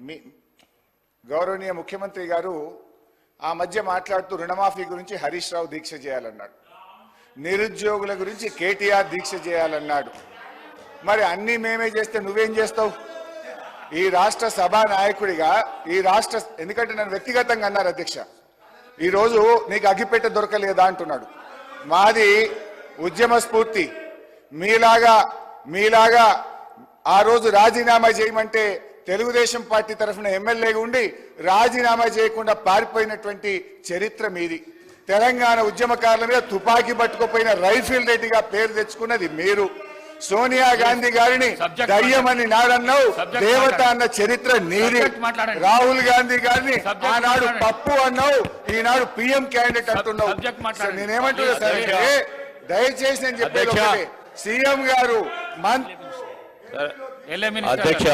మీ గౌరవనీయ ముఖ్యమంత్రి గారు ఆ మధ్య మాట్లాడుతూ రుణమాఫీ గురించి హరీష్ రావు దీక్ష చేయాలన్నాడు, నిరుద్యోగుల గురించి కేటీఆర్ దీక్ష చేయాలన్నాడు. మరి అన్నీ మేమే చేస్తే నువ్వేం చేస్తావు? ఈ రాష్ట్ర సభా నాయకుడిగా ఎందుకంటే నన్ను వ్యక్తిగతంగా అన్నారు అధ్యక్ష, ఈరోజు నీకు అగ్గిపెట్ట దొరకలేదా అంటున్నాడు. మాది ఉద్యమ స్ఫూర్తి. మీలాగా ఆ రోజు రాజీనామా చేయమంటే తెలుగుదేశం పార్టీ తరఫున ఎమ్మెల్యేగా ఉండి రాజీనామా చేయకుండా పారిపోయినటువంటి చరిత్ర మీది. తెలంగాణ ఉద్యమకారుల మీద తుపాకీ పట్టుకుపోయిన రైఫిల్ రెడ్డిగా పేరు తెచ్చుకున్నది మీరు. సోనియా గాంధీ గారిని దయ్యమని నాడన్నావు, దేవత అన్న చరిత్ర నీది. రాహుల్ గాంధీ గారిని ఆనాడు పప్పు అన్నావు, ఈనాడు పిఎం క్యాండిడేట్ అంటున్నావు. నేనేమంటున్నా సార్, దయచేసి నేను చెప్పేది ఒకటే, సీఎం గారు అధ్యక్ష